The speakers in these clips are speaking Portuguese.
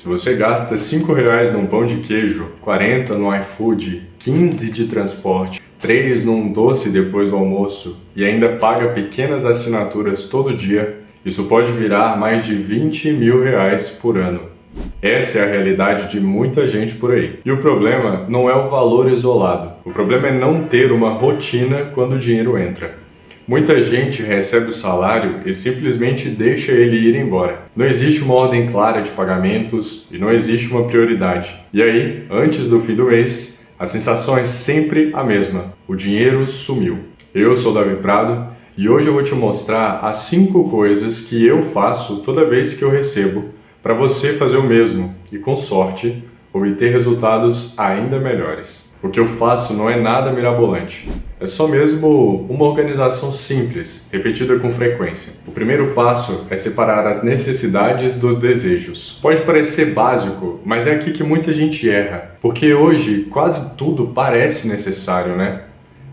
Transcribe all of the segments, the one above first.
Se você gasta R$ 5 num pão de queijo, 40 no iFood, 15 de transporte, 3 num doce depois do almoço e ainda paga pequenas assinaturas todo dia, isso pode virar mais de R$ 20 mil por ano. Essa é a realidade de muita gente por aí. E o problema não é o valor isolado. O problema é não ter uma rotina quando o dinheiro entra. Muita gente recebe o salário e simplesmente deixa ele ir embora. Não existe uma ordem clara de pagamentos e não existe uma prioridade. E aí, antes do fim do mês, a sensação é sempre a mesma: o dinheiro sumiu. Eu sou Davi Prado e hoje eu vou te mostrar as 5 coisas que eu faço toda vez que eu recebo para você fazer o mesmo e, com sorte, obter resultados ainda melhores. O que eu faço não é nada mirabolante. É só mesmo uma organização simples, repetida com frequência. O primeiro passo é separar as necessidades dos desejos. Pode parecer básico, mas é aqui que muita gente erra, porque hoje quase tudo parece necessário, né?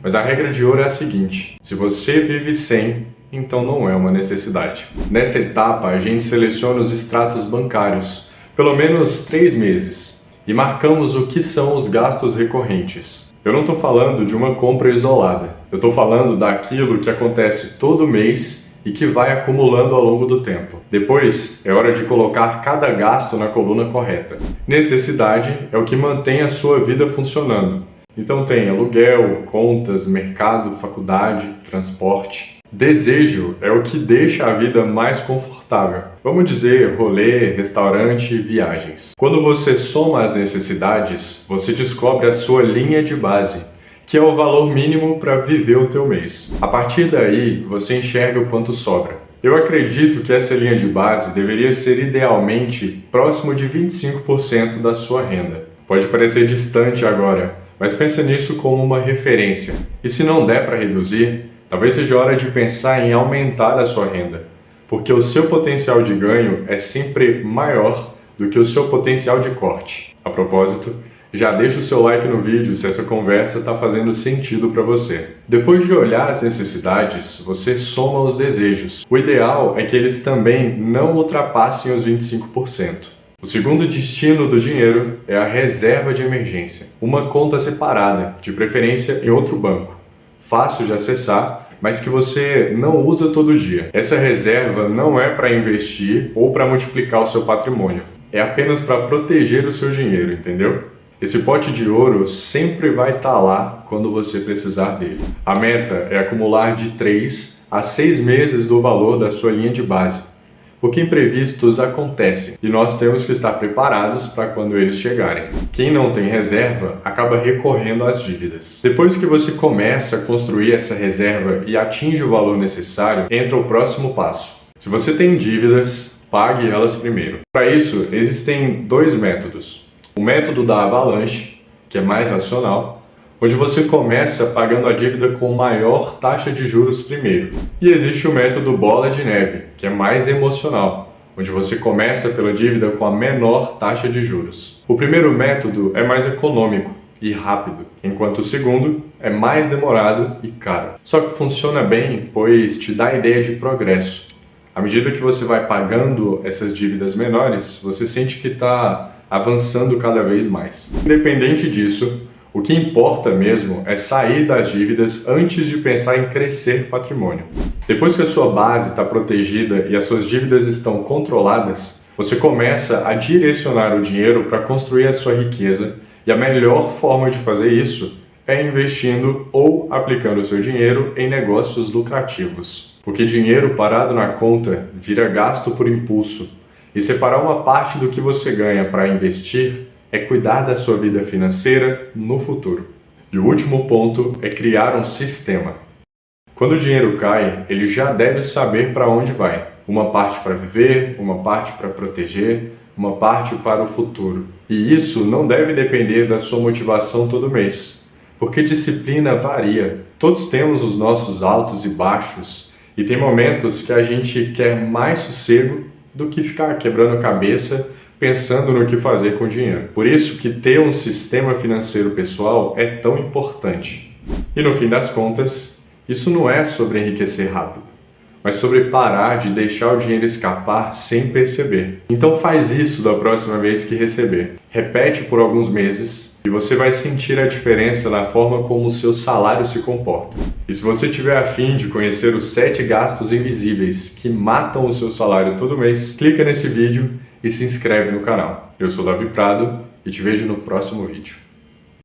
Mas a regra de ouro é a seguinte: se você vive sem, então não é uma necessidade. Nessa etapa, a gente seleciona os extratos bancários, pelo menos 3 meses, e marcamos o que são os gastos recorrentes. Eu não estou falando de uma compra isolada, eu estou falando daquilo que acontece todo mês e que vai acumulando ao longo do tempo. Depois, é hora de colocar cada gasto na coluna correta. Necessidade é o que mantém a sua vida funcionando. Então tem aluguel, contas, mercado, faculdade, transporte. Desejo é o que deixa a vida mais confortável. Vamos dizer, rolê, restaurante, viagens. Quando você soma as necessidades, você descobre a sua linha de base, que é o valor mínimo para viver o teu mês. A partir daí, você enxerga o quanto sobra. Eu acredito que essa linha de base deveria ser idealmente próximo de 25% da sua renda. Pode parecer distante agora, mas pensa nisso como uma referência. E se não der para reduzir, talvez seja hora de pensar em aumentar a sua renda, porque o seu potencial de ganho é sempre maior do que o seu potencial de corte. A propósito, já deixa o seu like no vídeo se essa conversa está fazendo sentido para você. Depois de olhar as necessidades, você soma os desejos. O ideal é que eles também não ultrapassem os 25%. O segundo destino do dinheiro é a reserva de emergência, uma conta separada, de preferência em outro banco, fácil de acessar, mas que você não usa todo dia. Essa reserva não é para investir ou para multiplicar o seu patrimônio, é apenas para proteger o seu dinheiro, entendeu? Esse pote de ouro sempre vai estar lá quando você precisar dele. A meta é acumular de 3 a 6 meses do valor da sua linha de base, porque imprevistos acontecem e nós temos que estar preparados para quando eles chegarem. Quem não tem reserva acaba recorrendo às dívidas. Depois que você começa a construir essa reserva e atinge o valor necessário, entra o próximo passo. Se você tem dívidas, pague elas primeiro. Para isso, existem 2 métodos. O método da avalanche, que é mais racional, onde você começa pagando a dívida com maior taxa de juros primeiro. E existe o método bola de neve, que é mais emocional, onde você começa pela dívida com a menor taxa de juros. O primeiro método é mais econômico e rápido, enquanto o segundo é mais demorado e caro. Só que funciona bem, pois te dá a ideia de progresso. À medida que você vai pagando essas dívidas menores, você sente que está avançando cada vez mais. Independente disso, o que importa mesmo é sair das dívidas antes de pensar em crescer patrimônio. Depois que a sua base está protegida e as suas dívidas estão controladas, você começa a direcionar o dinheiro para construir a sua riqueza, e a melhor forma de fazer isso é investindo ou aplicando o seu dinheiro em negócios lucrativos. Porque dinheiro parado na conta vira gasto por impulso, e separar uma parte do que você ganha para investir é cuidar da sua vida financeira no futuro. E o último ponto é criar um sistema. Quando o dinheiro cai, ele já deve saber para onde vai. Uma parte para viver, uma parte para proteger, uma parte para o futuro. E isso não deve depender da sua motivação todo mês, porque disciplina varia. Todos temos os nossos altos e baixos, e tem momentos que a gente quer mais sossego do que ficar quebrando cabeça pensando no que fazer com o dinheiro. Por isso que ter um sistema financeiro pessoal é tão importante. E no fim das contas, isso não é sobre enriquecer rápido, mas sobre parar de deixar o dinheiro escapar sem perceber. Então faz isso da próxima vez que receber. Repete por alguns meses e você vai sentir a diferença na forma como o seu salário se comporta. E se você tiver a fim de conhecer os 7 gastos invisíveis que matam o seu salário todo mês, clica nesse vídeo e se inscreve no canal. Eu sou Davi Prado e te vejo no próximo vídeo.